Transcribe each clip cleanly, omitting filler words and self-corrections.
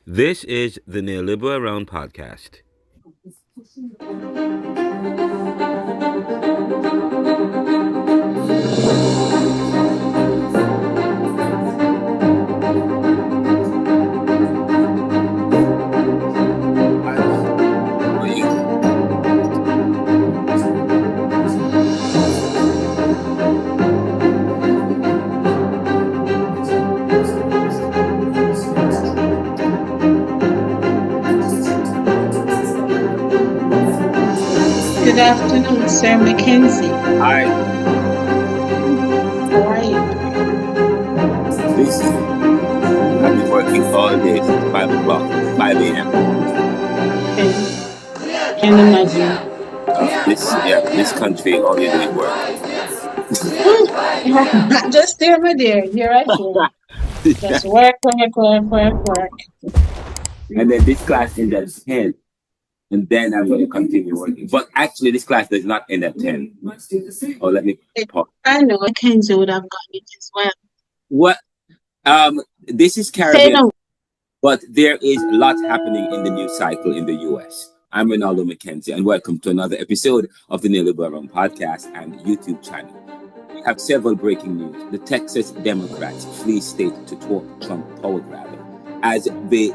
This is the Neoliberal podcast. Good afternoon, Sir Mckenzie. Hi. How are you? Busy. I've been working all day since 5 o'clock, 5 a.m. Can imagine. This country only doing work. Not just there, my dear. Here at home. Just work. And then this class ends at 10. And then I'm going to continue working. But actually, this class does not end at 10. Oh, let me pause. I know Mckenzie would have got it as well. What? This is Caribbean, but there is a lot happening in the news cycle in the U.S. I'm Renaldo Mckenzie, and welcome to another episode of the Neoliberal podcast and YouTube channel. We have several breaking news. The Texas Democrats flee state to thwart Trump power grab as the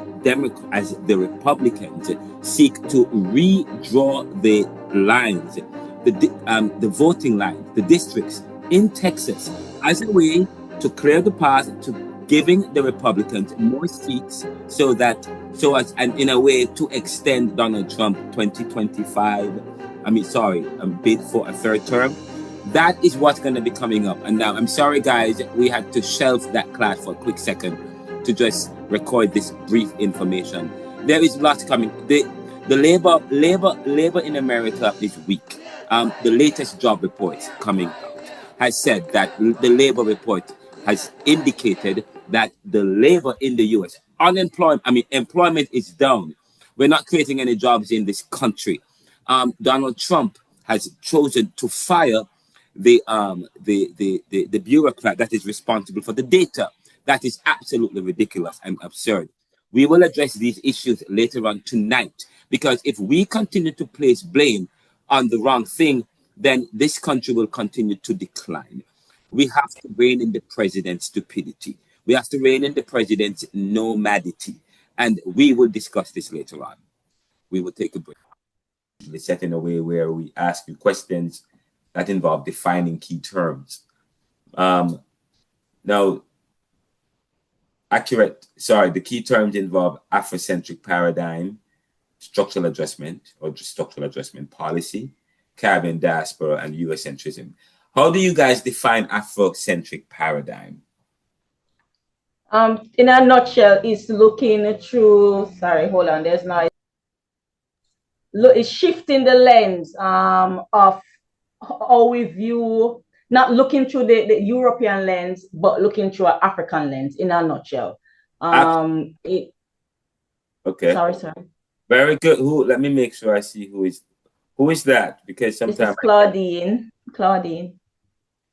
Republicans seek to redraw the lines, the voting lines, the districts in Texas as a way to clear the path to giving the Republicans more seats and in a way to extend Donald Trump 2025, bid for a third term. That is what's going to be coming up. And now, I'm sorry, guys, we had to shelve that class for a quick second to just record this brief information. There is lots coming. The labor in America is weak. The latest job report coming out has said that the labor report has indicated that the labor in the U.S. employment is down. We're not creating any jobs in this country. Donald Trump has chosen to fire the bureaucrat that is responsible for the data. That is absolutely ridiculous and absurd. We will address these issues later on tonight, because if we continue to place blame on the wrong thing, then this country will continue to decline. We have to rein in the president's stupidity. We have to rein in the president's nomadity. And we will discuss this later on. We will take a break. We're set in a way where we ask you questions that involve defining key terms. The key terms involve Afrocentric paradigm, structural adjustment policy, Caribbean diaspora, and US centrism. How do you guys define Afrocentric paradigm? In a nutshell, it's looking through. Sorry, hold on. There's noise. It's shifting the lens of how we view, not looking through the European lens, but looking through an African lens. In a nutshell. Okay. Sorry. Very good. Let me make sure I see who is that, because sometimes this is Claudine.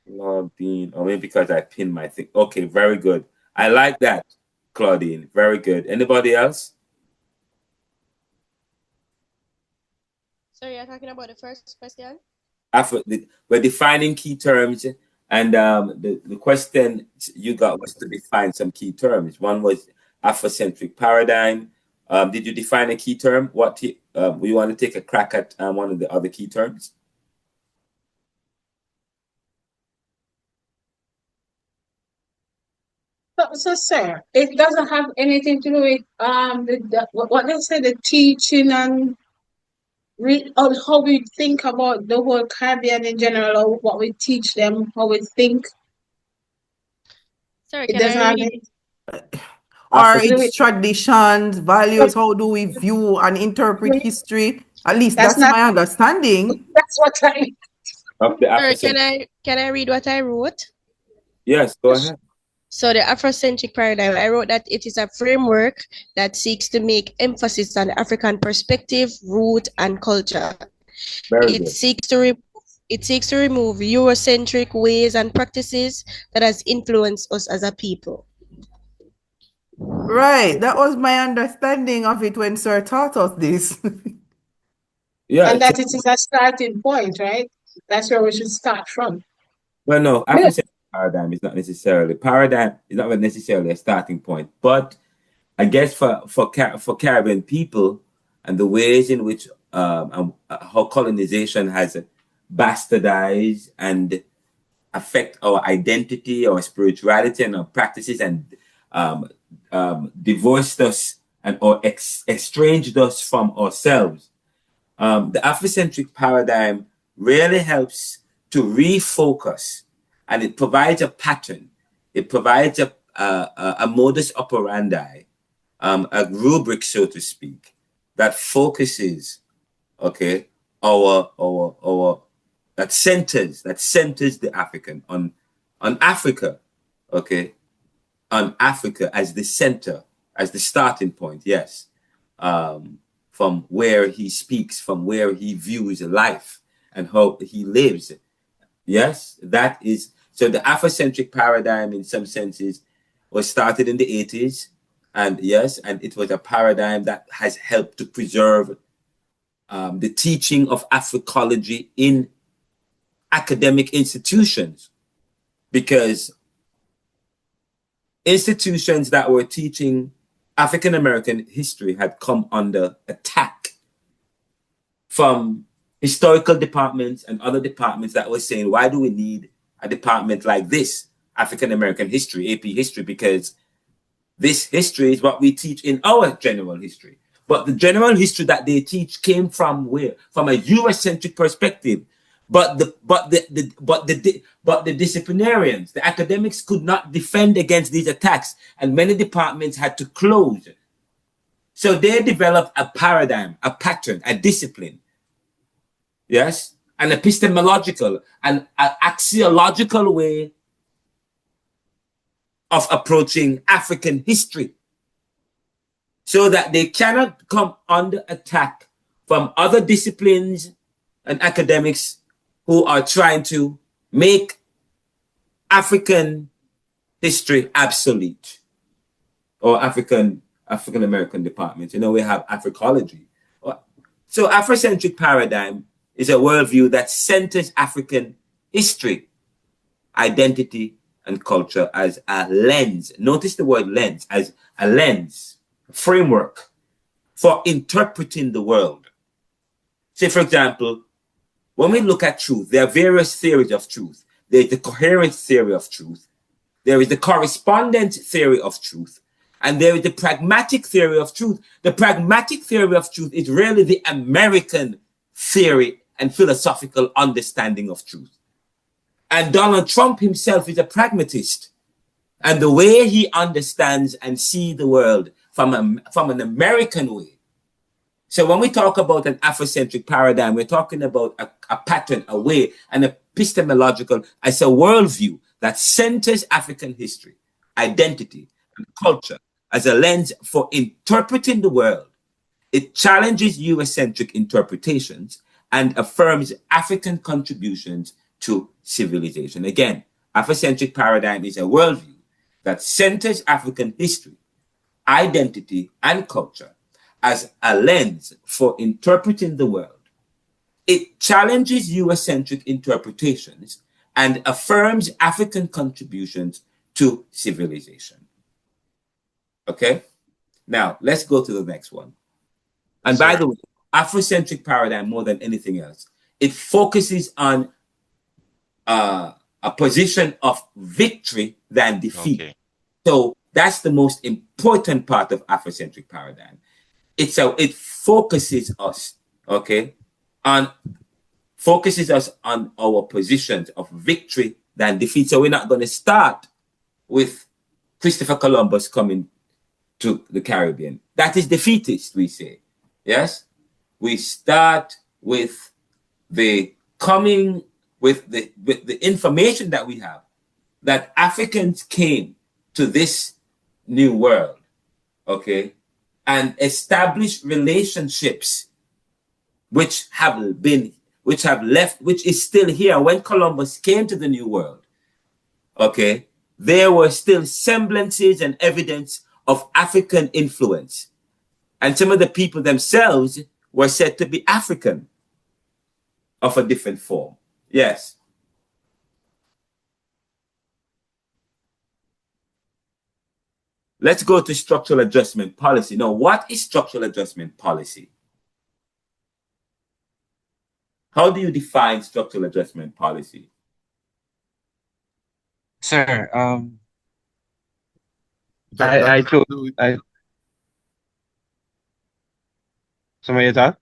Or maybe because I pinned my thing. Okay, very good. I like that, Claudine. Very good. Anybody else? Sorry, you're talking about the first question? We're defining key terms, and the question you got was to define some key terms. One was Afrocentric paradigm. Did you define a key term? We want to take a crack at one of the other key terms? So, sir, it doesn't have anything to do with what they say, the teaching and how we think about the whole Caribbean in general, or what we teach them, how we think. Sorry, it doesn't have any. Or its traditions, values, how do we view and interpret history? At least that's my understanding. That's what I. Sorry, can I read what I wrote? Yes, go ahead. So the Afrocentric paradigm, I wrote that it is a framework that seeks to make emphasis on African perspective, root, and culture. It seeks to remove Eurocentric ways and practices that has influenced us as a people. Right. That was my understanding of it when Sir taught us this. Yeah. And that it is a starting point, right? That's where we should start from. Well, no, Afrocentric paradigm is not necessarily a starting point, but I guess for Caribbean people and the ways in which how colonization has bastardized and affect our identity, our spirituality, and our practices, and divorced us or estranged us from ourselves. The Afrocentric paradigm really helps to refocus, and it provides a pattern. It provides a modus operandi, a rubric, so to speak, that focuses, okay, that centers the African on Africa, okay, on Africa as the center, as the starting point, yes, from where he speaks, from where he views life and how he lives. Yes, that is, so the Afrocentric paradigm in some senses was started in the 80s. And yes, and it was a paradigm that has helped to preserve the teaching of Africology in academic institutions, because institutions that were teaching African American history had come under attack from historical departments and other departments that were saying, why do we need a department like this, African American history, AP history, because this history is what we teach in our general history. But the general history that they teach came from where? From a Eurocentric perspective. But the disciplinarians, the academics, could not defend against these attacks, and many departments had to close. So they developed a paradigm, a pattern, a discipline. Yes, an epistemological and an axiological way of approaching African history, so that they cannot come under attack from other disciplines and academics who are trying to make African history obsolete, or African American departments. You know, we have Africology. So Afrocentric paradigm is a worldview that centers African history, identity, and culture as a lens. Notice the word lens, as a lens, a framework for interpreting the world. Say, for example, when we look at truth, there are various theories of truth. There's the coherent theory of truth. There is the correspondent theory of truth. And there is the pragmatic theory of truth. The pragmatic theory of truth is really the American theory and philosophical understanding of truth. And Donald Trump himself is a pragmatist. And the way he understands and sees the world from an American way. So when we talk about an Afrocentric paradigm, we're talking about a pattern, a way, an epistemological, as a worldview that centers African history, identity, and culture as a lens for interpreting the world. It challenges Eurocentric interpretations and affirms African contributions to civilization. Again, Afrocentric paradigm is a worldview that centers African history, identity, and culture as a lens for interpreting the world. It challenges Eurocentric interpretations and affirms African contributions to civilization. Okay? Now, let's go to the next one. And by the way, Afrocentric paradigm, more than anything else, it focuses on a position of victory than defeat. Okay. So that's the most important part of Afrocentric paradigm. It focuses us, okay, focuses us on our positions of victory than defeat. So we're not going to start with Christopher Columbus coming to the Caribbean. That is defeatist, we say. Yes? We start with the information that we have, that Africans came to this new world, okay, and established relationships which is still here. When Columbus came to the New World, okay, there were still semblances and evidence of African influence. And some of the people themselves were said to be African of a different form. Yes. Let's go to structural adjustment policy. Now, what is structural adjustment policy? How do you define structural adjustment policy? Sir, I chose somebody talk?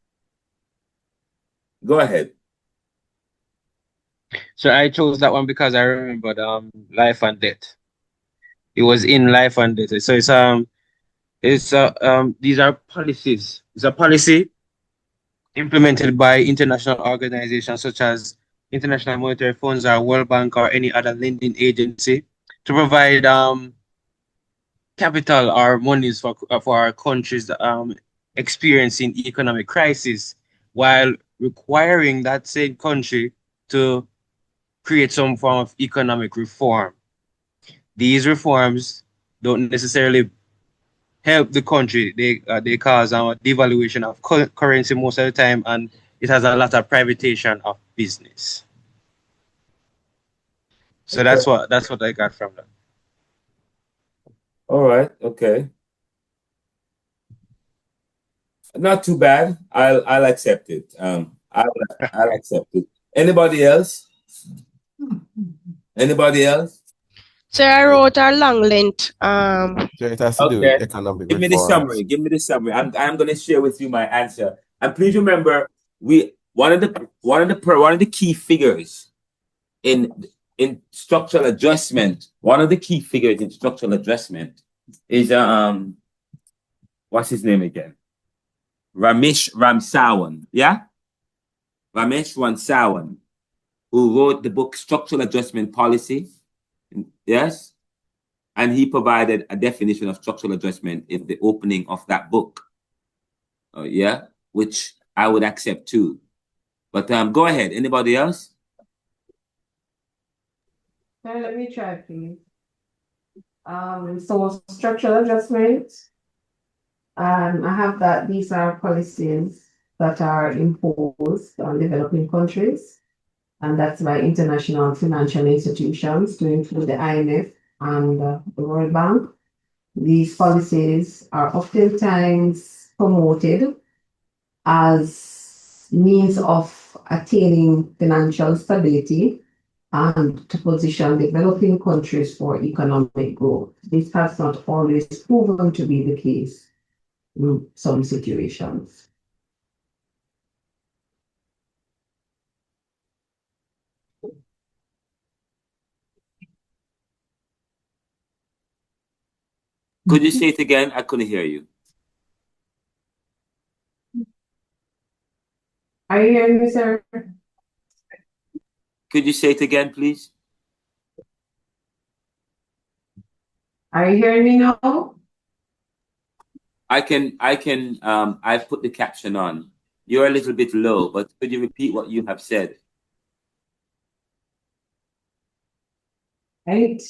Go ahead. So I chose that one because I remembered life and death. It was in life and death. So these are policies. It's a policy implemented by international organizations such as International Monetary Funds or World Bank or any other lending agency to provide capital or monies for our countries experiencing economic crisis, while requiring that same country to create some form of economic reform. These reforms don't necessarily help the country. They cause devaluation of currency most of the time, and it has a lot of privatization of business. So okay. that's what I got from that. All right. Okay. Not too bad. I'll accept it. I'll accept it. Anybody else? Anybody else? So I wrote a long length. So it has to do with economic Give me the reforms. summary. Give me the summary. I'm going to share with you my answer. And please remember, one of the key figures in structural adjustment. One of the key figures in structural adjustment is what's his name again? Ramesh Ramsawan. Yeah, Ramesh Ramsawan, who wrote the book Structural Adjustment Policy. Yes. And he provided a definition of structural adjustment in the opening of that book. Yeah, which I would accept too. But go ahead. Anybody else? Let me try, please. So structural adjustment, I have that these are policies that are imposed on developing countries, and that's by international financial institutions to include the IMF and the World Bank. These policies are oftentimes promoted as means of attaining financial stability and to position developing countries for economic growth. This has not always proven to be the case in some situations. Could you say it again? I couldn't hear you. Are you hearing me, sir? Could you say it again, please? Are you hearing me now? I put the caption on. You're a little bit low, but could you repeat what you have said? Right.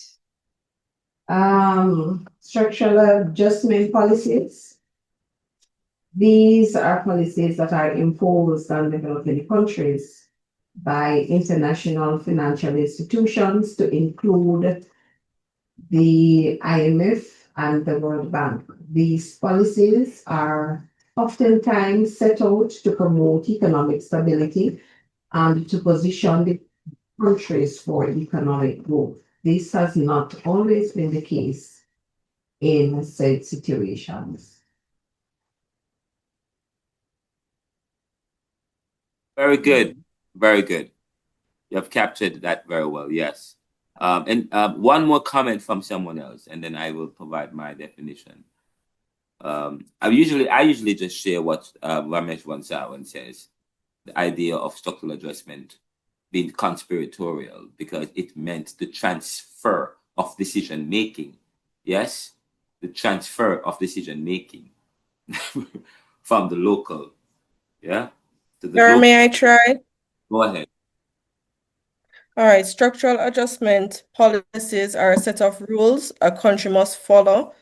Structural adjustment policies. These are policies that are imposed on developing countries by international financial institutions to include the IMF and the World Bank. These policies are oftentimes set out to promote economic stability and to position the countries for economic growth. This has not always been the case in said situations. Very good. Very good. You have captured that very well. Yes. And one more comment from someone else, and then I will provide my definition. I usually just share what Ramesh Ramsawan says, the idea of structural adjustment being conspiratorial because it meant the transfer of decision making. Yes, the transfer of decision making from the local, yeah, to the Sir, may I try? Go ahead. All right, structural adjustment policies are a set of rules a country must follow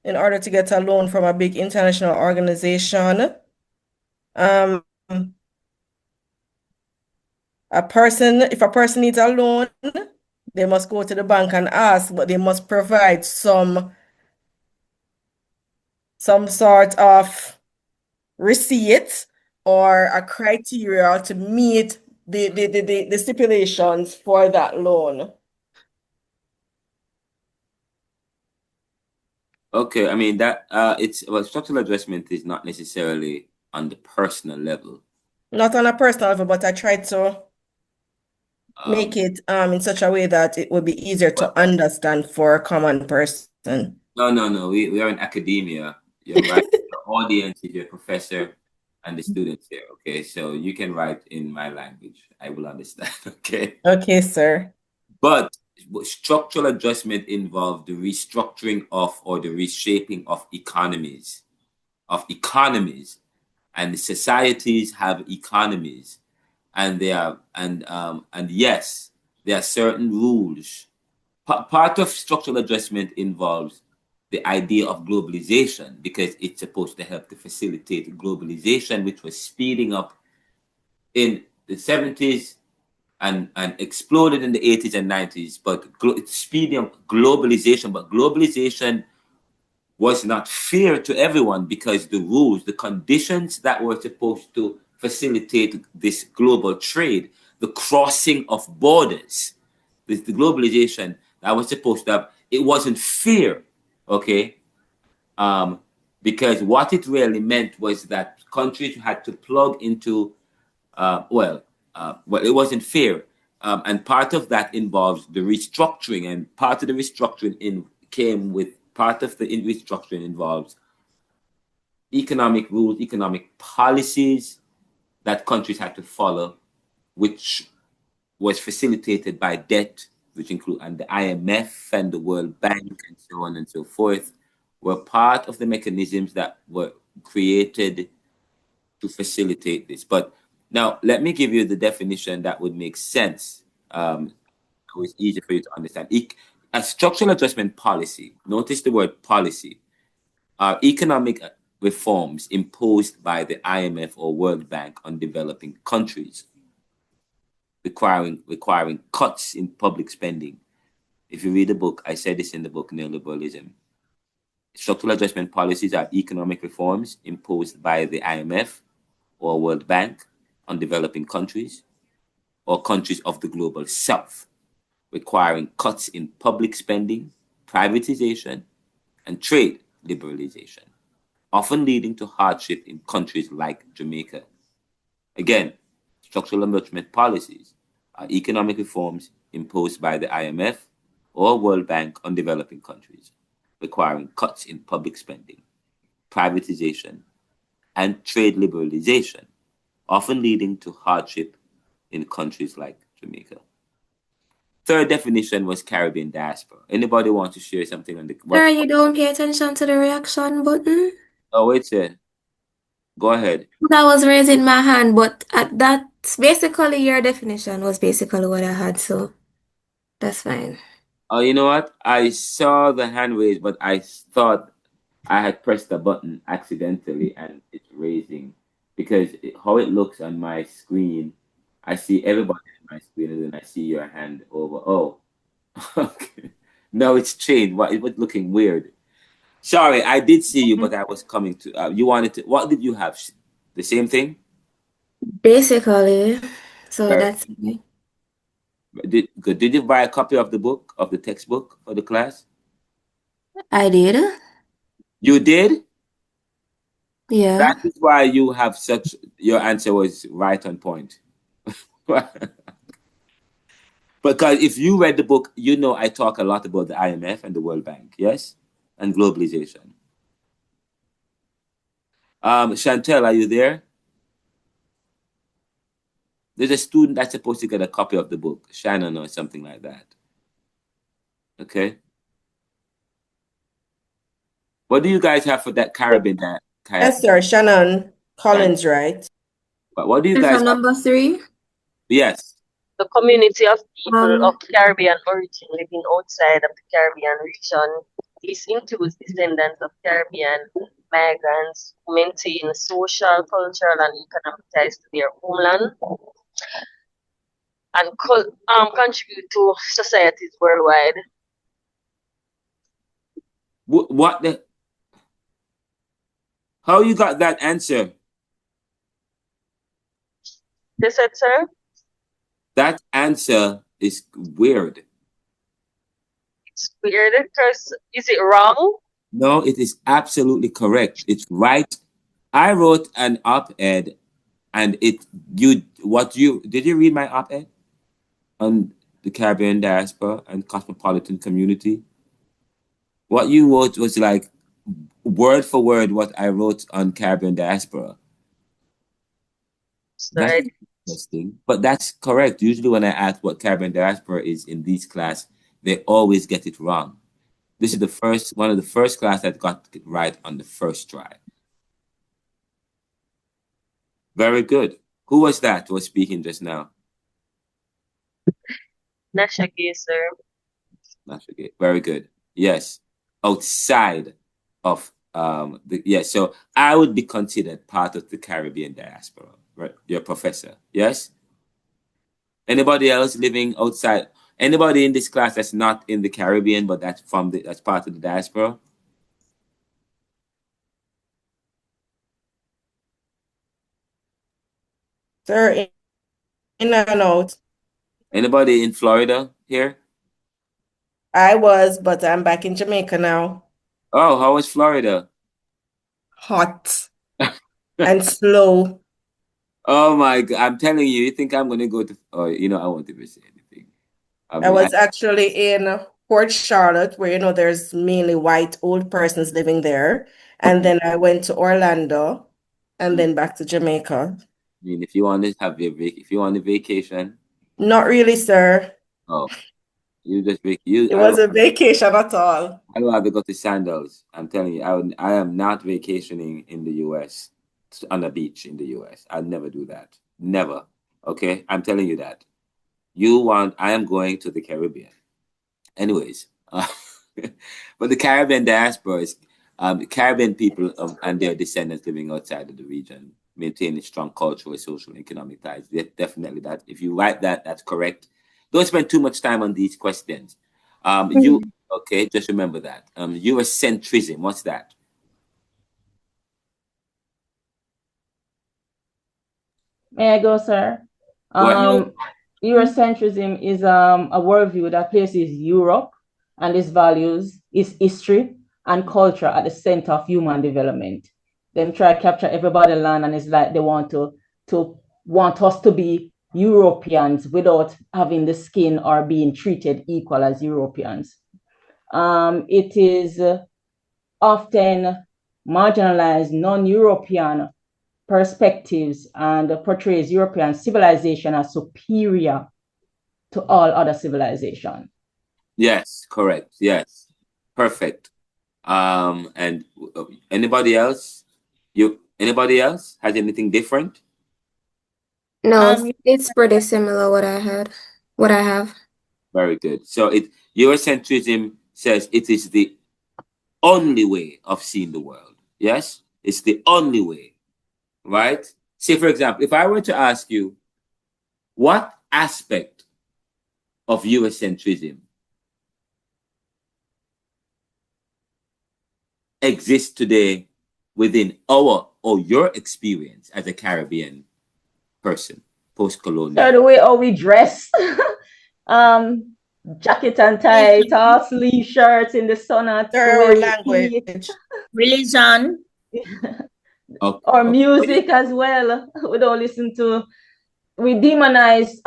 in order to get a loan from a big international organization. If a person needs a loan, they must go to the bank and ask, but they must provide some sort of receipt or a criteria to meet the stipulations for that loan. Okay, I mean that structural adjustment is not necessarily on the personal level. Not on a personal level, but I tried to make it in such a way that it would be easier to understand for a common person. No. We are in academia. You're right. The audience is your professor and the students here. Okay, so you can write in my language. I will understand. Okay. Okay, sir. But structural adjustment involves the restructuring of or the reshaping of economies, and societies have economies, and yes, there are certain rules. Part of structural adjustment involves the idea of globalization because it's supposed to help to facilitate globalization, which was speeding up in the 70s and exploded in the 80s and 90s. But it's speeding up globalization. But globalization was not fair to everyone because the rules, the conditions that were supposed to facilitate this global trade, the crossing of borders, the globalization that was supposed to have, it wasn't fair, okay? Because what it really meant was that countries had to plug into, it wasn't fair. And part of that involves the restructuring, and part of the restructuring restructuring involves economic rules, economic policies that countries had to follow, which was facilitated by debt, which include and the IMF and the World Bank and so on and so forth, were part of the mechanisms that were created to facilitate this. But now let me give you the definition that would make sense. So it's easier for you to understand. A structural adjustment policy, notice the word policy, are economic reforms imposed by the IMF or World Bank on developing countries, requiring cuts in public spending. If you read the book, I said this in the book, Neoliberalism. Structural adjustment policies are economic reforms imposed by the IMF or World Bank on developing countries or countries of the global south, requiring cuts in public spending, privatization, and trade liberalization, often leading to hardship in countries like Jamaica. Again, structural adjustment policies are economic reforms imposed by the IMF or World Bank on developing countries, requiring cuts in public spending, privatization, and trade liberalization, often leading to hardship in countries like Jamaica. Third definition was Caribbean diaspora. Anybody want to share something on the... Sir, you don't pay attention to the reaction button? Oh, wait a... Go ahead. I was raising my hand, but that's basically your definition was basically what I had, so that's fine. Oh, you know what? I saw the hand raised, but I thought I had pressed the button accidentally and it's raising because how it looks on my screen, I see everybody on my screen and then I see your hand over. Oh, okay. No, it's changed. It was looking weird. Sorry, I did see you, but I was coming to. You wanted to. What did you have? The same thing? Basically. So that's it. Did you buy a copy of the book, of the textbook for the class? I did. You did? Yeah. That is why you have your answer was right on point. Because if you read the book, you know I talk a lot about the IMF and the World Bank, yes? And globalization. Chantel, are you there? There's a student that's supposed to get a copy of the book, Shannon or something like that. Okay. What do you guys have for that Caribbean? Yes, sir. Shannon Collins, right? But what do you guys have? Number 3? Yes. The community of people of Caribbean origin living outside of the Caribbean region This includes descendants of Caribbean migrants who maintain social, cultural, and economic ties to their homeland and contribute to societies worldwide. What the? How you got that answer? They said, sir? That answer is weird. It's weird because is it wrong? No, it is absolutely correct. It's right. I wrote an op-ed, and did you read my op-ed on the Caribbean diaspora and cosmopolitan community? What you wrote was like word for word what I wrote on Caribbean diaspora. That's interesting, but that's correct. Usually when I ask what Caribbean diaspora is in these class, they always get it wrong. This is one of the first class that got it right on the first try. Very good. Who was that who was speaking just now? Nashage, sir. Nashage. Very good. Yes. Outside of so I would be considered part of the Caribbean diaspora, right? Your professor. Yes? Anybody else living outside? Anybody in this class that's not in the Caribbean, but that's part of the diaspora? Sir, in and out. Anybody in Florida here? I was, but I'm back in Jamaica now. Oh, how was Florida? Hot and slow. Oh my God! I'm telling you, you think I'm gonna go to? Oh, I won't even say anything. I was actually in Port Charlotte, where there's mainly white old persons living there, and then I went to Orlando, and then back to Jamaica. I mean, if you want to have if you want a vacation. Not really, sir. Oh, you just It wasn't vacation at all. I don't have to go to Sandals. I'm telling you, I am not vacationing in the U.S. on a beach in the U.S. I'd never do that. Never. Okay, I'm telling you that. I am going to the Caribbean. Anyways, but the Caribbean diaspora is Caribbean people and their descendants living outside of the region, maintaining strong cultural, social, and economic ties. Definitely that. If you write that, that's correct. Don't spend too much time on these questions. Just remember that. Eurocentrism, what's that? May I go, sir? Eurocentrism is a worldview that places Europe and its values, its history and culture at the center of human development. Them try to capture everybody land, and it's like they want us to be Europeans without having the skin or being treated equal as Europeans. It is often marginalized non-European perspectives and portrays European civilization as superior to all other civilization. Yes, correct. Yes, perfect. And anybody else? Anybody else has anything different? No, it's pretty similar what I have. Very good. So Eurocentrism says it is the only way of seeing the world. Yes, it's the only way, right? Say, for example, if I were to ask you, what aspect of Eurocentrism exists today within our or your experience as a Caribbean person, post-colonial? So the way how we dress, jacket and tie, tall sleeve shirts in the sun, language, religion, or music as well. We don't listen to. We demonize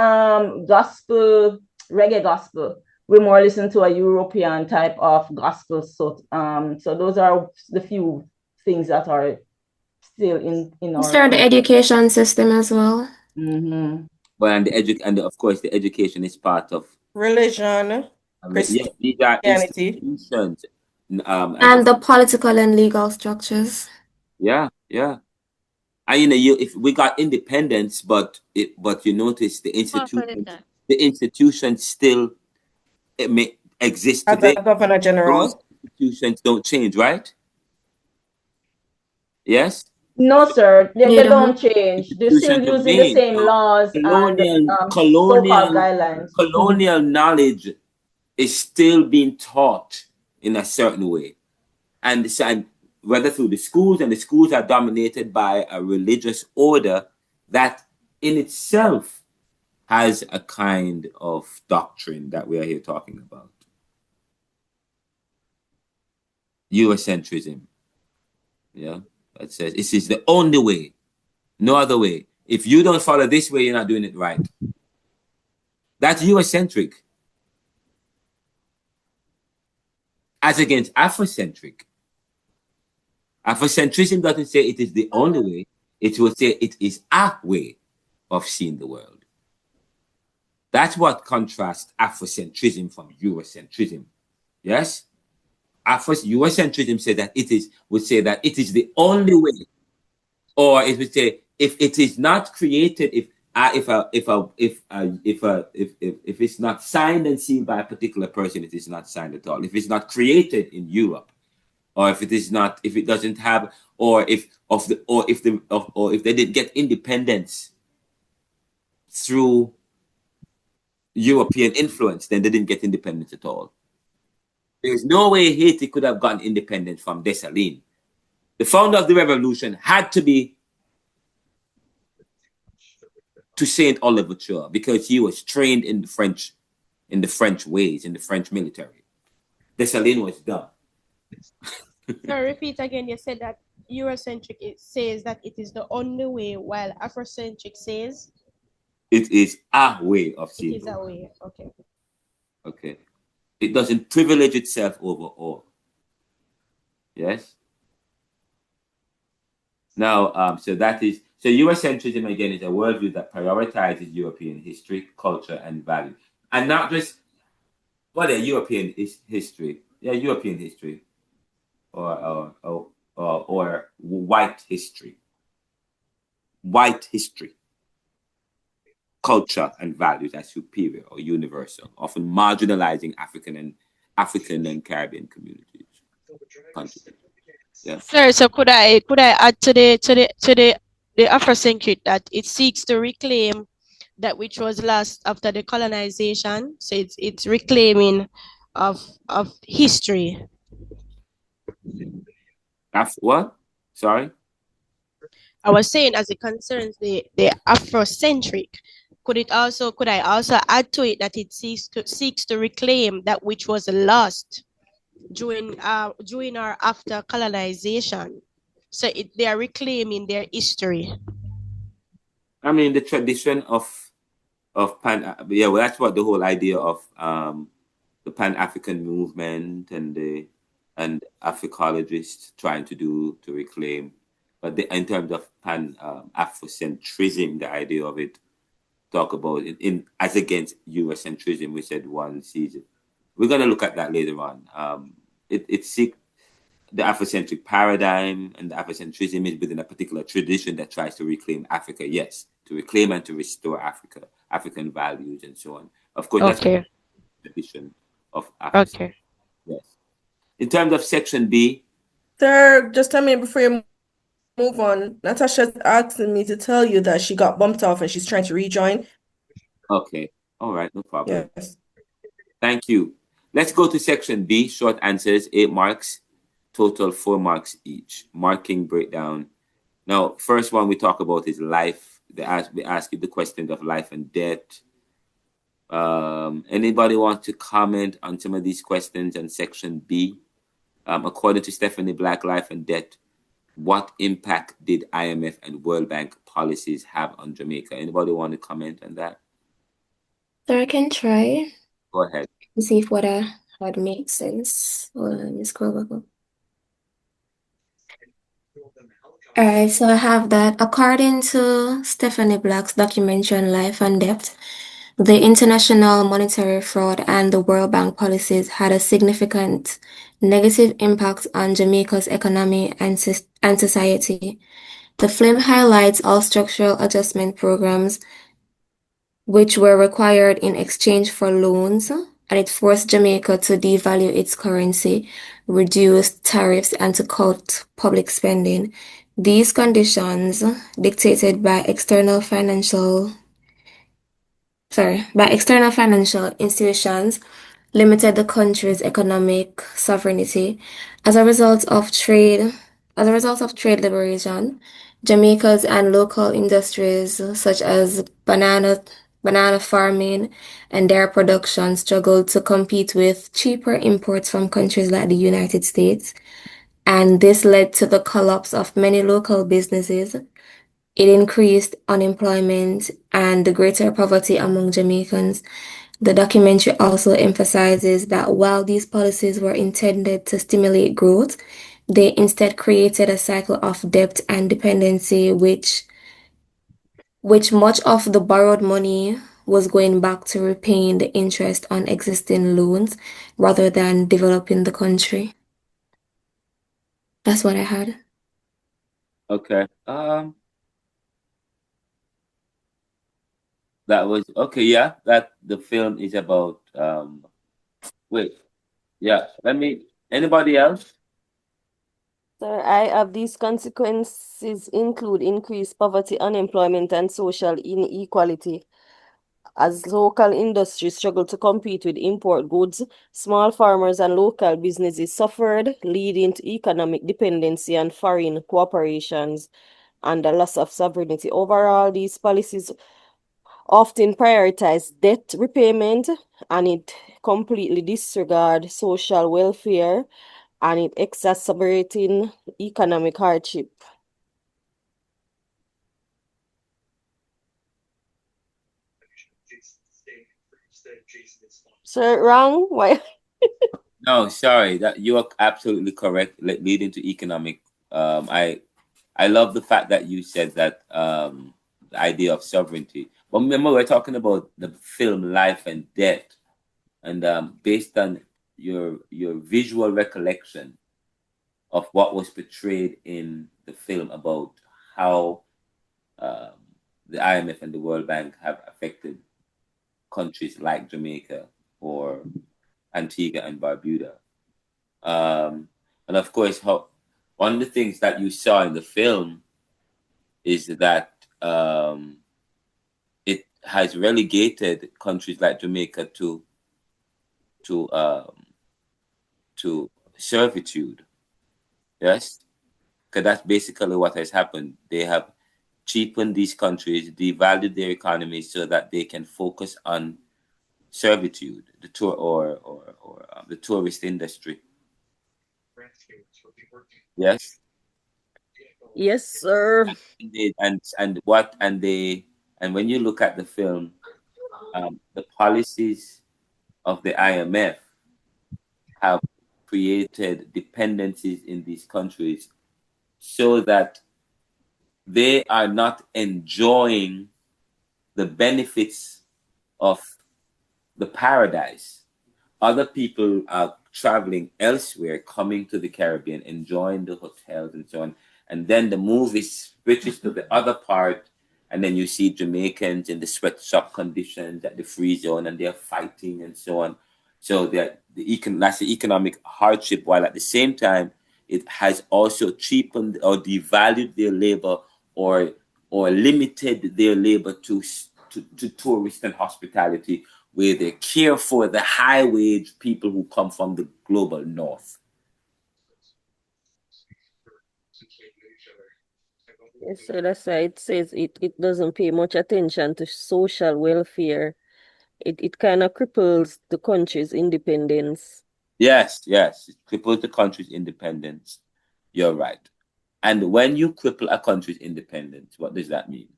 gospel, reggae gospel. We more listen to a European type of gospel. So those are the few things that are still in our. Start the education system as well. Mm-hmm. Well, and of course the education is part of religion, Christianity. These are institutions. And the political and legal structures. Yeah. And if we got independence, but you notice the institutions still may exist today. As a governor general. institutions don't change, right? Yes? No, sir, they They don't don't. change. They're still Institutions using the remain. same So laws and so-called guidelines. colonial knowledge is still being taught in a certain way. And whether through the schools, and the schools are dominated by a religious order that in itself has a kind of doctrine that we are here talking about. Eurocentrism. Yeah. That says this is the only way, no other way. If you don't follow this way, you're not doing it right. That's Eurocentric. As against Afrocentric. Afrocentrism doesn't say it is the only way, it will say it is a way of seeing the world. That's what contrasts Afrocentrism from Eurocentrism. Yes? Eurocentrism says that would say that it is the only way, or it would say if it is not created, if it's not signed and sealed by a particular person, it is not signed at all. If it's not created in Europe, or if it doesn't have, or if they didn't get independence through European influence, then they didn't get independence at all. There's no way Haiti could have gotten independence from Dessalines. The founder of the revolution had to be Toussaint Louverture because he was trained in the French ways, in the French military. Dessalines was dumb. So repeat again. You said that Eurocentric says that it is the only way, while Afrocentric says it is a way of seeing. It is a way. Okay. Okay. It doesn't privilege itself over all. Yes. Now, so Eurocentrism again is a worldview that prioritizes European history, culture, and value, and not just European history. Yeah, European history, or white history. White history, culture, and values as superior or universal, often marginalizing African and Caribbean communities. Yeah. Sir, so could I add to the Afrocentric that it seeks to reclaim that which was lost after the colonization? So it's reclaiming of history. What? Sorry? I was saying, as it concerns the Afrocentric, could I also add to it that it seeks to reclaim that which was lost during or after colonization? So they are reclaiming their history. I mean, the tradition of that's what the whole idea of the Pan-African movement and Africologists trying to do, to reclaim. But in terms of Afrocentrism, the idea of it, talk about it as against Eurocentrism, we said one sees it. We're going to look at that later on. It's the Afrocentric paradigm, and the Afrocentrism is within a particular tradition that tries to reclaim Africa. Yes, to reclaim and to restore Africa, African values, and so on. Of course, that's the tradition of Africa. Okay. Yes. In terms of section B, sir, just tell me before you move on. Natasha's asking me to tell you that she got bumped off and she's trying to rejoin. Okay. All right. No problem. Yes. Thank you. Let's go to section B. Short answers, 8 marks. Total 4 marks each. Marking breakdown. Now, first one we talk about is life. We ask you the questions of life and death. Anybody want to comment on some of these questions in section B? According to Stephanie Black, life and death, what impact did IMF and World Bank policies have on Jamaica? Anybody want to comment on that? So I can try. Go ahead. See if what I had makes sense. Hold on, let me scroll back up. All right, so I have that. According to Stephanie Black's documentary on life and death, the international monetary fraud and the World Bank policies had a significant negative impact on Jamaica's economy and society. The film highlights all structural adjustment programs which were required in exchange for loans, and it forced Jamaica to devalue its currency, reduce tariffs, and to cut public spending. These conditions, dictated by external financial institutions, limited the country's economic sovereignty. As a result of trade liberation, Jamaica's and local industries such as banana farming and dairy production struggled to compete with cheaper imports from countries like the United States, and this led to the collapse of many local businesses. It increased unemployment and the greater poverty among Jamaicans. The documentary also emphasizes that while these policies were intended to stimulate growth, they instead created a cycle of debt and dependency, which much of the borrowed money was going back to repaying the interest on existing loans rather than developing the country. That's what I had. Okay. That was okay. Yeah, that the film is about. Wait. Yeah. Anybody else? Sir, these consequences include increased poverty, unemployment, and social inequality. As local industries struggle to compete with import goods, small farmers and local businesses suffered, leading to economic dependency and foreign cooperations and the loss of sovereignty. Overall, these policies often prioritize debt repayment, and it completely disregard social welfare, and it exacerbating economic hardship. Sir, wrong? Why? No, sorry. That you are absolutely correct. Leading to economic. I love the fact that you said that the idea of sovereignty. But remember, we're talking about the film Life and Death, and based on your visual recollection of what was portrayed in the film about how the IMF and the World Bank have affected countries like Jamaica or Antigua and Barbuda. And of course, one of the things that you saw in the film is that it has relegated countries like Jamaica to servitude. Yes, because that's basically what has happened. They have cheapened these countries, devalued their economies so that they can focus on servitude, the tour or the tourist industry. Yes. Yes, sir. And when you look at the film, the policies of the IMF have created dependencies in these countries so that they are not enjoying the benefits of the paradise. Other people are traveling elsewhere, coming to the Caribbean, enjoying the hotels and so on. And then the movie switches to the other part, and then you see Jamaicans in the sweatshop conditions at the free zone, and they're fighting and so on. So that's the economic hardship, while at the same time, it has also cheapened or devalued their labor or limited their labor to tourist and hospitality, where they care for the high wage people who come from the global north. Yes, so that's why it says it doesn't pay much attention to social welfare. It kind of cripples the country's independence. Yes, it cripples the country's independence. You're right. And when you cripple a country's independence, what does that mean?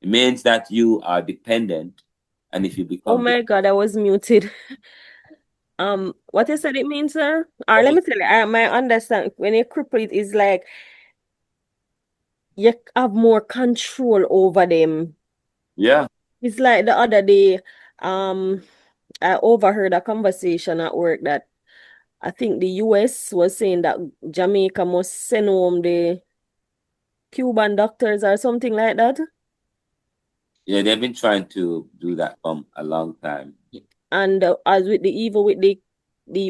It means that you are dependent, and if you become Oh my God, I was muted. What you said it means, sir? Let me tell you, my understand when you cripple it is like you have more control over them. Yeah. It's like the other day, I overheard a conversation at work that I think the US was saying that Jamaica must send home the Cuban doctors or something like that. Yeah, they've been trying to do that a long time. And as with the even with the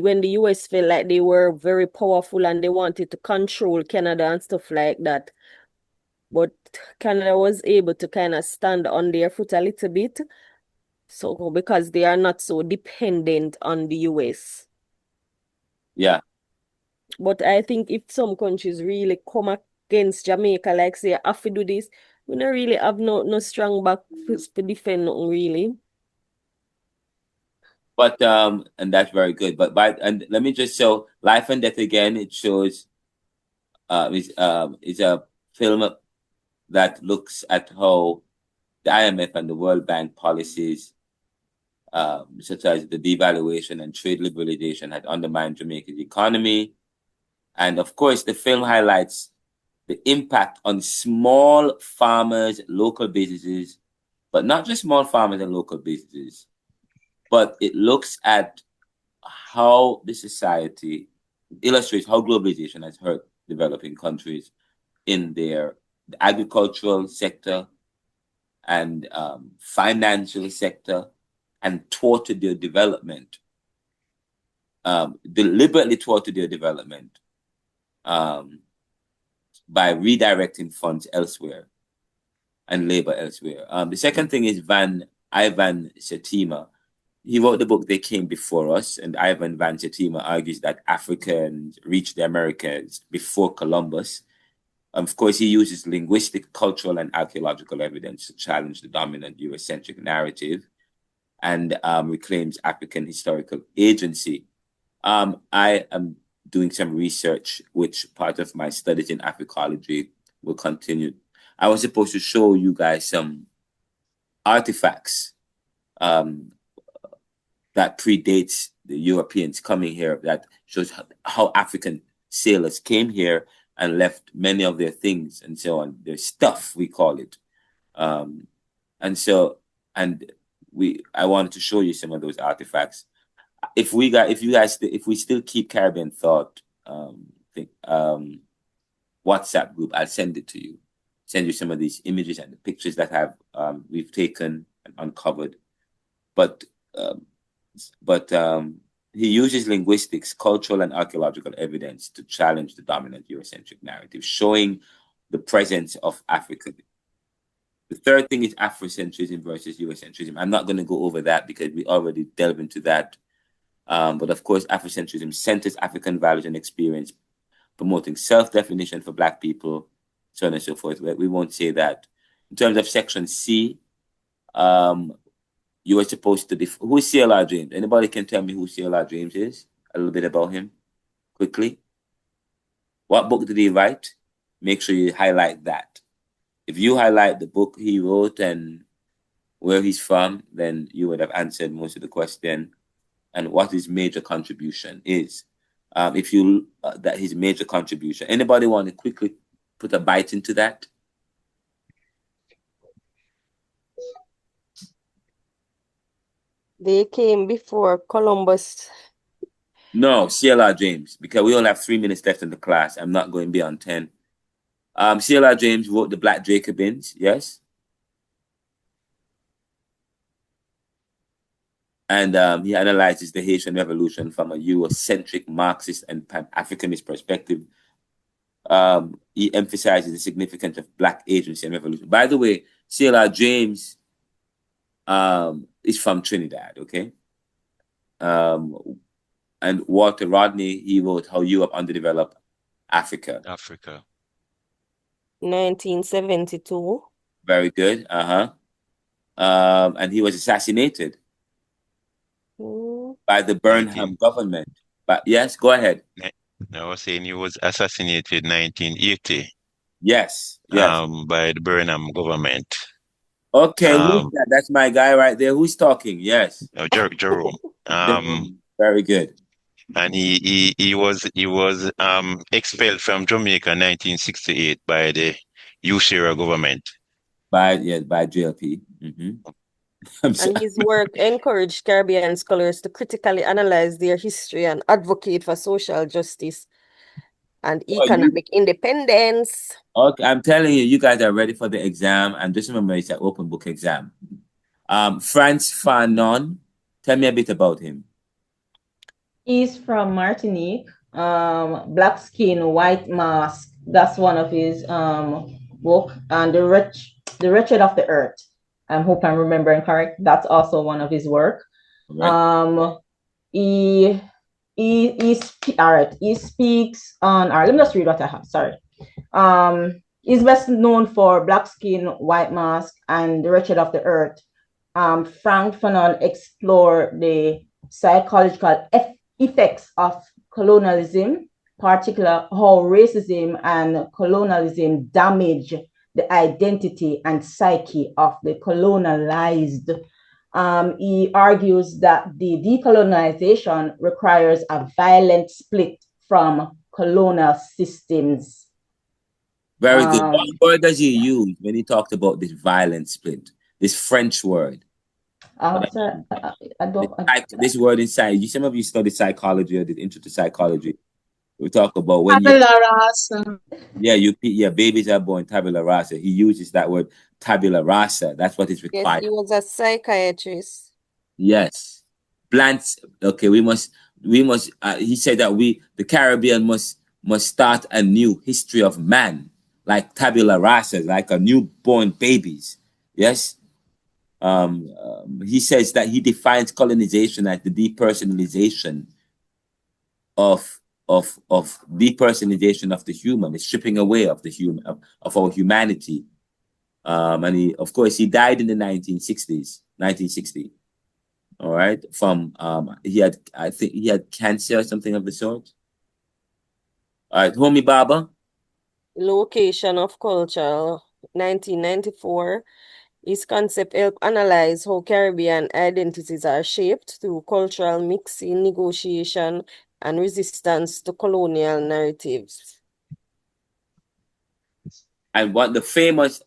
when the US felt like they were very powerful and they wanted to control Canada and stuff like that. But Canada was able to kind of stand on their foot a little bit. So because they are not so dependent on the US. Yeah. But I think if some countries really come against Jamaica, like say, have to do this, we don't really have no strong back to defend nothing really. But and that's very good. But and let me just show Life and Death again. It shows it's a film that looks at how the IMF and the World Bank policies, such as the devaluation and trade liberalization, had undermined Jamaica's economy. And of course, the film highlights the impact on small farmers, local businesses, but not just small farmers and local businesses, but it looks at how the society illustrates how globalization has hurt developing countries in their agricultural sector and financial sector, and thwarted their development, deliberately thwarted their development by redirecting funds elsewhere and labor elsewhere. The second thing is Ivan Shatima. He wrote the book They Came Before Us, and Ivan Van Shatima argues that Africans reached the Americas before Columbus. Of course, he uses linguistic, cultural, and archaeological evidence to challenge the dominant Eurocentric narrative and reclaims African historical agency. I am doing some research, which part of my studies in Africology will continue. I was supposed to show you guys some artifacts that predates the Europeans coming here, that shows how African sailors came here and left many of their things and so on, their stuff, we call it. I wanted to show you some of those artifacts. If we still keep Caribbean Thought WhatsApp group, I'll send it to you. Send you some of these images and the pictures that we've taken and uncovered. But he uses linguistics, cultural, and archaeological evidence to challenge the dominant Eurocentric narrative, showing the presence of Africa. The third thing is Afrocentrism versus Eurocentrism. I'm not going to go over that because we already delved into that. But of course, Afrocentrism centers African values and experience, promoting self-definition for Black people, so on and so forth. We won't say that. In terms of Section C, you were supposed to who's CLR James? Anybody can tell me who CLR James is? A little bit about him, quickly. What book did he write? Make sure you highlight that. If you highlight the book he wrote and where he's from, then you would have answered most of the question and what his major contribution is. That his major contribution. Anybody want to quickly put a bite into that? They came before Columbus. No, CLR James, because we only have 3 minutes left in the class. I'm not going beyond 10. CLR James wrote The Black Jacobins, yes? And he analyzes the Haitian Revolution from a Eurocentric, Marxist, and Pan-Africanist perspective. He emphasizes the significance of Black agency and revolution. By the way, CLR James is from Trinidad, okay? And Walter Rodney, he wrote How Europe Underdeveloped Africa. 1972. Very good, and he was assassinated by the Burnham government. But yes, go ahead. I was saying he was assassinated 1980. Yes. By the Burnham government. Okay, who's that? That's my guy right there. Who's talking? Yes. Jerome. Very good. And he was expelled from Jamaica in 1968 by the USERA government. By JLP. Mm-hmm. And his work encouraged Caribbean scholars to critically analyze their history and advocate for social justice and economic independence. Okay, I'm telling you, you guys are ready for the exam. And just remember, it's an open book exam. Frantz Fanon, Tell me a bit about him. He's from Martinique. Black Skin, White Mask. That's one of his book. And the Wretched of the Earth. I hope I'm remembering correct. That's also one of his work. Right. He speaks on. All right, let me just read what I have. Sorry. He's best known for Black Skin, White Mask, and The Wretched of the Earth. Frank Fanon explored the psychological effects of colonialism, particularly how racism and colonialism damage the identity and psyche of the colonialized. He argues that the decolonization requires a violent split from colonial systems. Very good. What word does he use when he talked about this violent split? This French word. This word inside. Some of you studied psychology or did intro to psychology. We talk about when tabula rasa. Babies are born tabula rasa. He uses that word tabula rasa. That's what is required. Yes, he was a psychiatrist. Yes. Okay, we must he said that the Caribbean must start a new history of man, like tabula rasa, like a newborn babies. Yes. He says that he defines colonization as the depersonalization of depersonalization of the human, the stripping away of the human of our humanity. And he died in the 1960. All right, from I think he had cancer or something of the sort. All right, Homie Baba. Location of culture, 1994. His concept helped analyze how Caribbean identities are shaped through cultural mixing, negotiation, and resistance to colonial narratives. And what the famous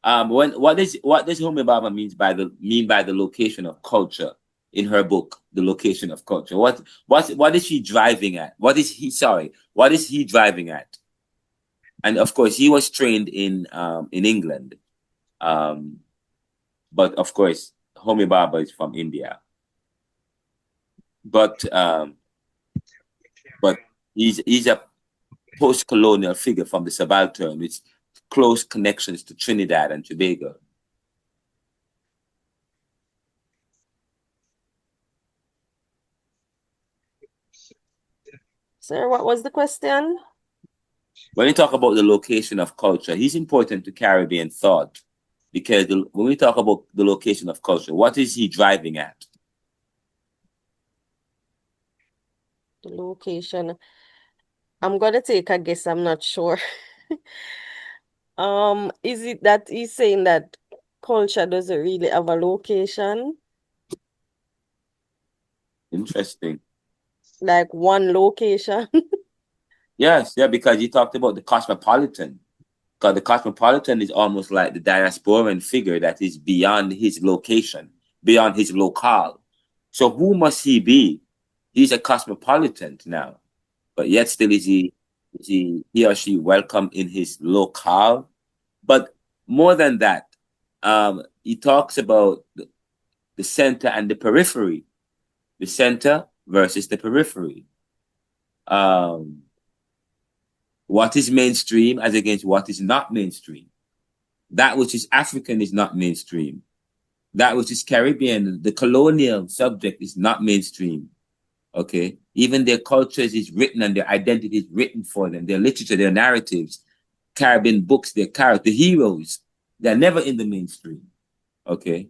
what does Homie Baba mean by the location of culture in her book, The Location of Culture? What is she driving at? What is he driving at? And of course, he was trained in England. But of course, Homie Baba is from India. But he's a post-colonial figure from the subaltern with close connections to Trinidad and Tobago. Sir, what was the question? When we talk about the location of culture, he's important to Caribbean thought because when we talk about the location of culture, what is he driving at? The location. I'm going to take a guess. I'm not sure. Is it that he's saying that culture doesn't really have a location? Interesting. Like one location? Yes, because he talked about the cosmopolitan. Because the cosmopolitan is almost like the diasporan figure that is beyond his location, beyond his locale. So who must he be? He's a cosmopolitan now, but yet still is he or she welcome in his locale? But more than that, he talks about the center and the periphery, the center versus the periphery. What is mainstream as against what is not mainstream? That which is African is not mainstream. That which is Caribbean, the colonial subject is not mainstream. Okay? Even their cultures is written and their identity is written for them. Their literature, their narratives, Caribbean books, their character, the heroes, they're never in the mainstream. Okay?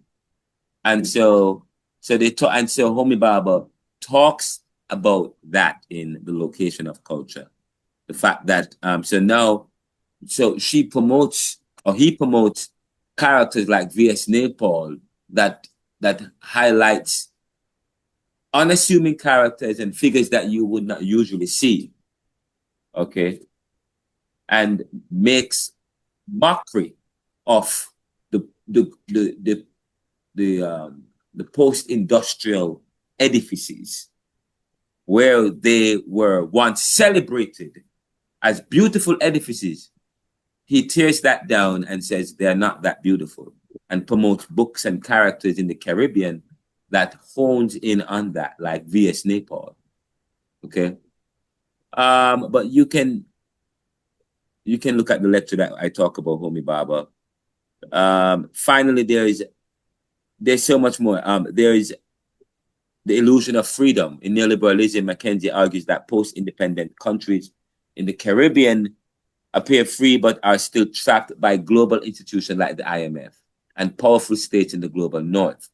And so Homie Baba talks about that in The Location of Culture. The fact that he promotes characters like V.S. Naipaul that highlights unassuming characters and figures that you would not usually see. Okay. And makes mockery of the post-industrial edifices where they were once celebrated as beautiful edifices. He tears that down and says they're not that beautiful, and promotes books and characters in the Caribbean that hones in on that, like VS Nepal. Okay. But you can look at the lecture that I talk about, Homi Baba. Finally, there's so much more. There is the illusion of freedom. In neoliberalism, Mckenzie argues that post-independent countries in the Caribbean appear free but are still trapped by global institutions like the IMF and powerful states in the global north.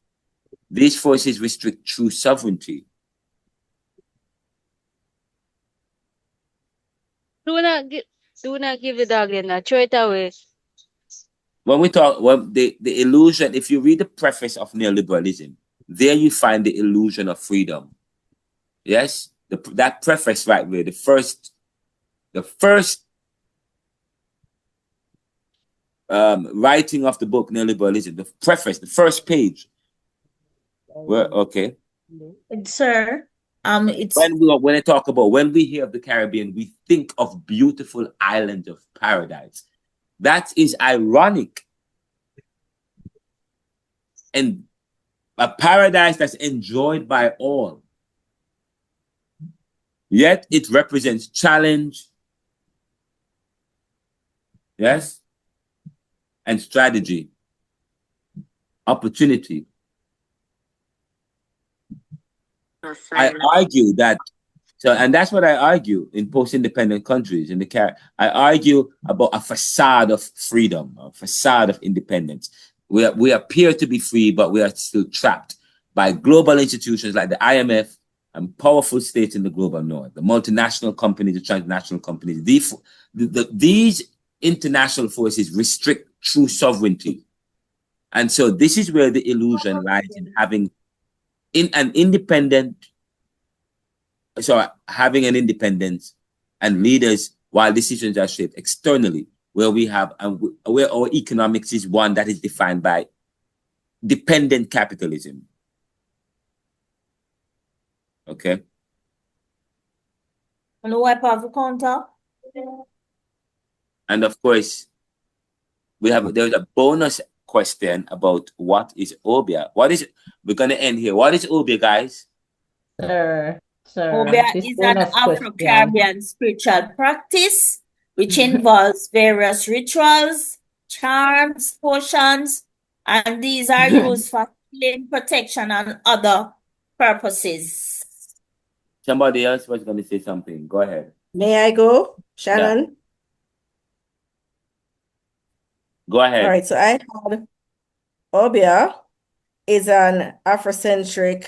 These forces restrict true sovereignty. Do not give the dog in throw it away. When we talk, the illusion, if you read the preface of neoliberalism, there you find the illusion of freedom. Yes, that preface right there, the first writing of the book Neoliberalism, the preface, the first page. Well, okay. Sir, it's when we hear of the Caribbean, we think of beautiful islands of paradise. That is ironic. And a paradise that's enjoyed by all. Yet it represents challenge, yes, and strategy, opportunity. I argue that, and that's what I argue in post-independent countries. I argue about a facade of freedom, a facade of independence. We appear to be free, but we are still trapped by global institutions like the IMF and powerful states in the global north, the multinational companies, the transnational companies. These international forces restrict true sovereignty. And so this is where the illusion lies in having an independence and leaders while decisions are shaped externally, where we have where our economics is one that is defined by dependent capitalism. Okay. And wipe off the counter. And of course, there's a bonus question about what is Obeah. We're gonna end here. What is Obeah, guys? Obeah is an Afro-Caribbean spiritual practice which involves various rituals, charms, potions, and these are used for healing, protection, and other purposes. Somebody else was going to say something. Go ahead. May I go, Shannon? Yeah. Go ahead. All right, so I had Obeah is an Afrocentric.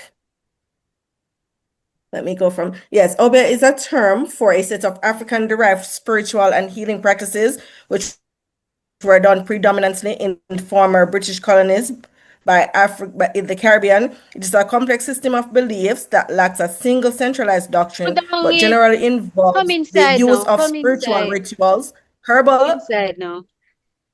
Obeah is a term for a set of African-derived spiritual and healing practices which were done predominantly in former British colonies in the Caribbean. It is a complex system of beliefs that lacks a single centralized doctrine, but generally involves the use of spiritual rituals, herbal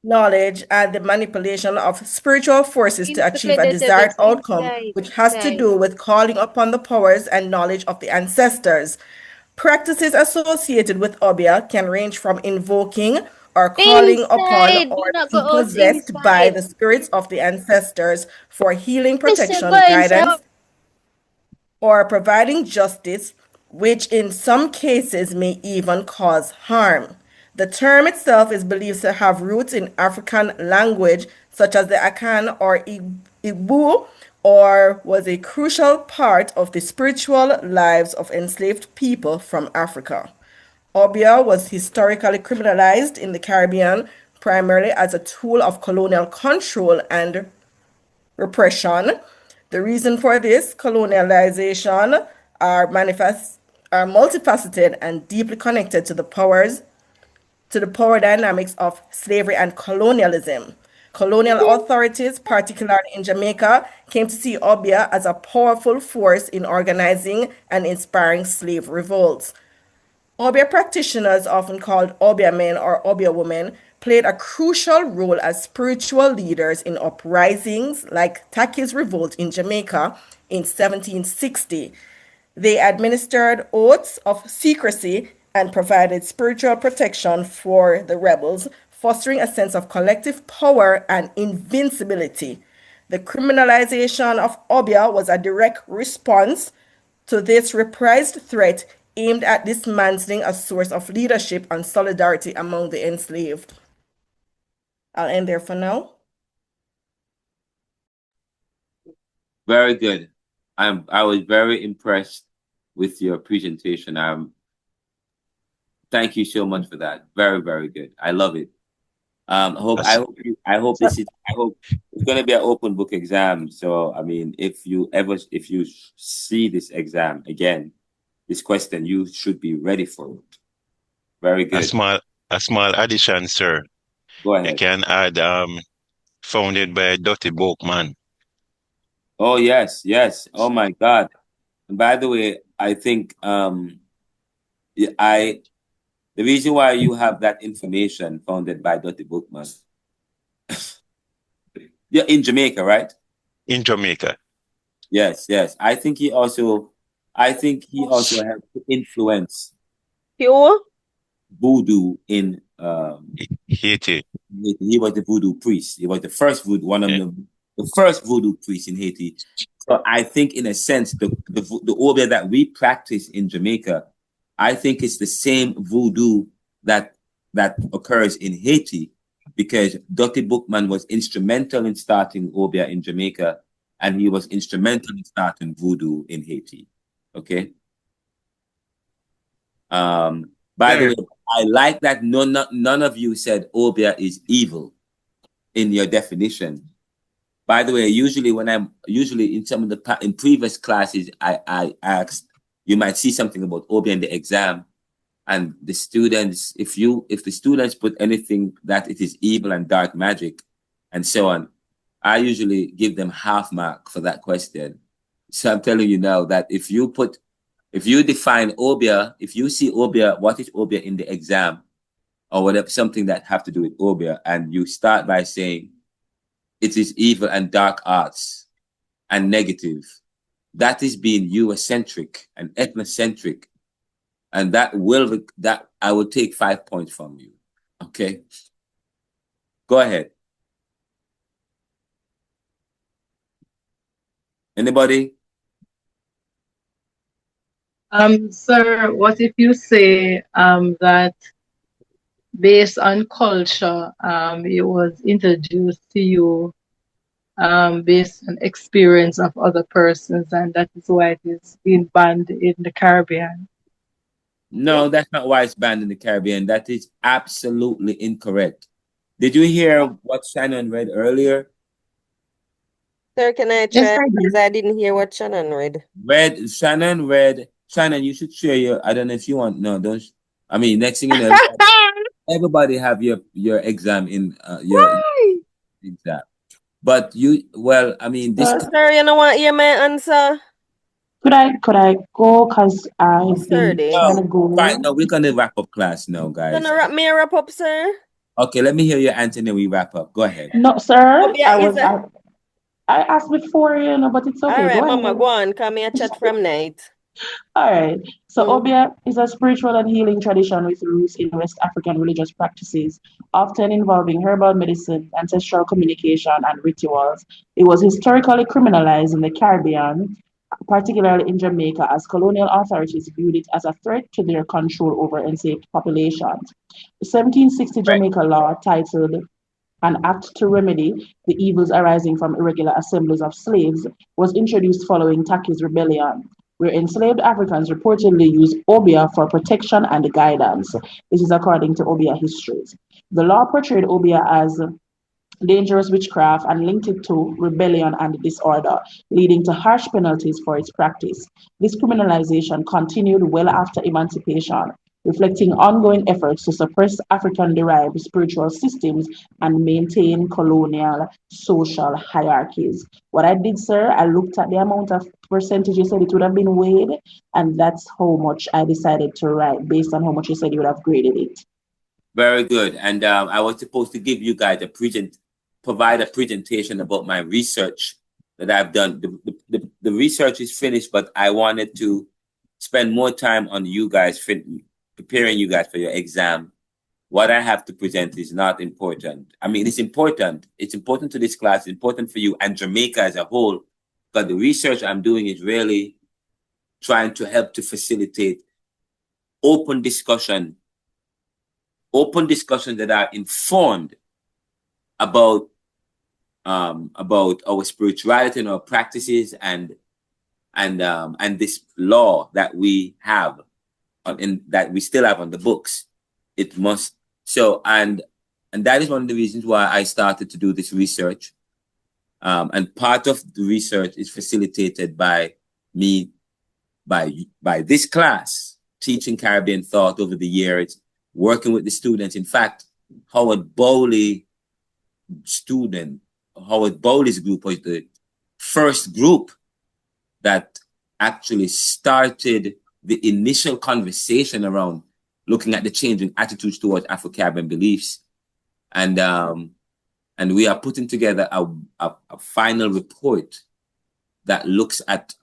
knowledge, and the manipulation of spiritual forces to achieve a desired outcome, which has to do with calling upon the powers and knowledge of the ancestors. Practices associated with Obeah can range from invoking or calling upon or being possessed by the spirits of the ancestors for healing, protection, guidance, or providing justice, which in some cases may even cause harm. The term itself is believed to have roots in African language, such as the Akan or Igbo, or was a crucial part of the spiritual lives of enslaved people from Africa. Obeah was historically criminalized in the Caribbean, primarily as a tool of colonial control and repression. The reason for this colonialization are multifaceted and deeply connected to the power dynamics of slavery and colonialism. Colonial authorities, particularly in Jamaica, came to see Obeah as a powerful force in organizing and inspiring slave revolts. Obeah practitioners, often called Obeah men or Obeah women, played a crucial role as spiritual leaders in uprisings like Taki's revolt in Jamaica in 1760. They administered oaths of secrecy and provided spiritual protection for the rebels, fostering a sense of collective power and invincibility. The criminalization of Obeah was a direct response to this reprised threat aimed at dismantling a source of leadership and solidarity among the enslaved. I'll end there for now. Very good. I was very impressed with your presentation. Thank you so much for that. Very, very good. I love it. I hope it's going to be an open book exam. So, I mean, if you see this exam again, this question, you should be ready for it. Very good. A small addition, sir. Go ahead. You can add founded by Dottie Boakman. Oh yes, yes. Oh my God. And by the way, I think the reason why you have that information founded by Dottie Bookman. You're in Jamaica, right? In Jamaica. Yes, yes. I think he also helped to influence voodoo in Haiti. He was the voodoo priest. He was the first voodoo, the first voodoo priest in Haiti. So I think, in a sense, the Obeah that we practice in Jamaica, I think it's the same voodoo that occurs in Haiti, because Dottie Bookman was instrumental in starting Obeah in Jamaica, and he was instrumental in starting voodoo in Haiti. Okay. By the way, I like that none of you said Obeah is evil in your definition. By the way, usually in some of in previous classes, I asked, you might see something about Obeah in the exam, and the students, if the students put anything that it is evil and dark magic and so on, I usually give them half mark for that question. So I'm telling you now that if you define Obeah, if you see Obeah, what is Obeah in the exam, or whatever, something that have to do with Obeah, and you start by saying it is evil and dark arts and negative, that is being Eurocentric and ethnocentric, and that I will take 5 points from you. Okay, go ahead. Anybody? Sir, what if you say that based on culture, it was introduced to you based on experience of other persons, and that is why it is being banned in the Caribbean? No, that's not why it's banned in the Caribbean. That is absolutely incorrect. Did you hear what Shannon read earlier? Sir, can I try? Because I didn't hear what Shannon read. Shannon read. Shannon, you should share your. I don't know if you want. No, don't. I mean, next thing you know, everybody have your exam in your exam. But I mean, this. Sir, you know what? Hear my answer. Could I go? Cause I've been trying to go. Fine. No, we're gonna wrap up class now, guys. Gonna wrap up, sir. Okay, let me hear your answer, and then we wrap up. Go ahead. No, sir. I asked before, but it's okay. All right, Mama, go on. Come here, chat from night. All right. So Obeah is a spiritual and healing tradition with roots in West African religious practices, often involving herbal medicine, ancestral communication, and rituals. It was historically criminalized in the Caribbean, particularly in Jamaica, as colonial authorities viewed it as a threat to their control over enslaved populations. The 1760 Jamaica law, titled An Act to Remedy the Evils Arising from Irregular Assemblies of Slaves, was introduced following Taki's rebellion, where enslaved Africans reportedly used Obeah for protection and guidance. This is according to Obeah histories. The law portrayed Obeah as dangerous witchcraft and linked it to rebellion and disorder, leading to harsh penalties for its practice. This criminalization continued well after emancipation, reflecting ongoing efforts to suppress African-derived spiritual systems and maintain colonial social hierarchies. What I did, sir, I looked at the amount of percentage you said it would have been weighed, and that's how much I decided to write based on how much you said you would have graded it. Very good. And I was supposed to give you guys provide a presentation about my research that I've done. The research is finished, but I wanted to spend more time on you guys, preparing you guys for your exam. what I have to present is not important. I mean, it's important. It's important to this class, it's important for you and Jamaica as a whole, but the research I'm doing is really trying to help to facilitate open discussions that are informed about our spirituality and our practices and this law that we have that we still have on the books. It must so and that is one of the reasons why I started to do this research. And part of the research is facilitated by me, by this class, teaching Caribbean thought over the years, working with the students. In fact, Howard Bowley's group was the first group that actually started the initial conversation around looking at the changing attitudes towards Afro-Caribbean beliefs. And we are putting together a final report that looks at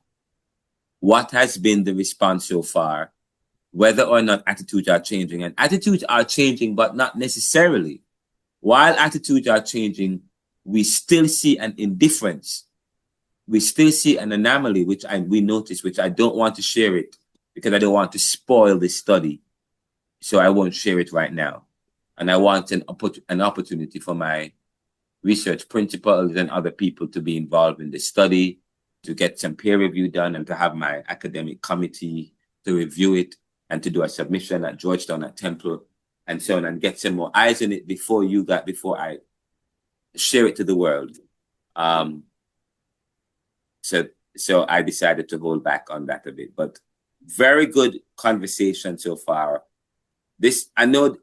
what has been the response so far, whether or not attitudes are changing. And attitudes are changing, but not necessarily. While attitudes are changing, we still see an indifference. We still see an anomaly, which we notice, which I don't want to share it because I don't want to spoil this study. So I won't share it right now. And I want an opportunity for my research principals and other people to be involved in the study, to get some peer review done, and to have my academic committee to review it and to do a submission at Georgetown, at Temple, and so on, and get some more eyes on it before I share it to the world. So I decided to hold back on that a bit, but very good conversation so far. I know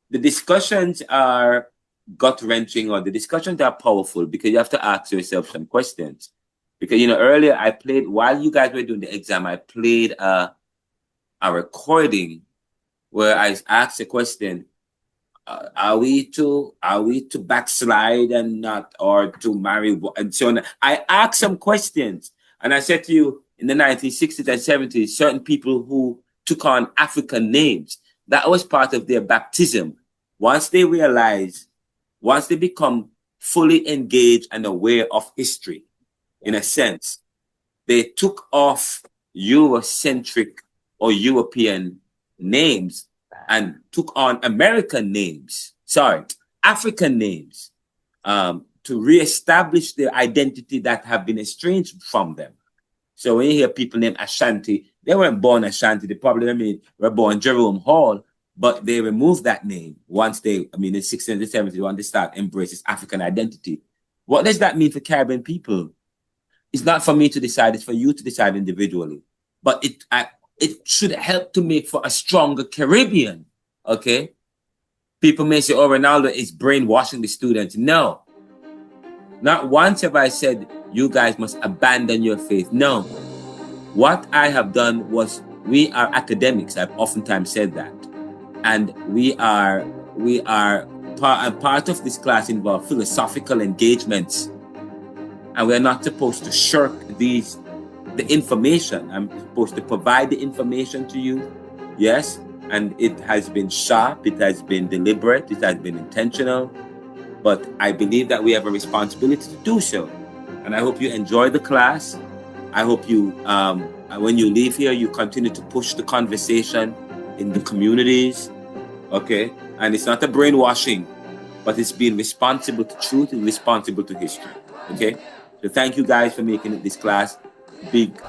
the discussions are gut-wrenching, or the discussions are powerful because you have to ask yourself some questions. Because, earlier I played, while you guys were doing the exam, I played a recording where I asked a question, are we to backslide and not, or to marry, and so on. I asked some questions, and I said to you, in the 1960s and 70s, certain people who took on African names, that was part of their baptism. Once they become fully engaged and aware of history, in a sense, they took off Eurocentric or European names and took on African names, to reestablish their identity that have been estranged from them. So when you hear people named Ashanti, they weren't born Ashanti. They probably were born Jerome Hall, but they removed that name once in the 60s and 70s, when they start embracing African identity. What does that mean for Caribbean people? It's not for me to decide, it's for you to decide individually. But it should help to make for a stronger Caribbean, okay? People may say, oh, Renaldo is brainwashing the students. No. Not once have I said, you guys must abandon your faith. No. What I have done was, we are academics. I've oftentimes said that. And part of this class involves philosophical engagements. And we're not supposed to shirk the information. I'm supposed to provide the information to you. Yes. And it has been sharp. It has been deliberate. It has been intentional. But I believe that we have a responsibility to do so. And I hope you enjoy the class. I hope you, when you leave here, you continue to push the conversation in the communities. Okay. And it's not a brainwashing, but it's being responsible to truth and responsible to history. Okay. So thank you guys for making it this class. Big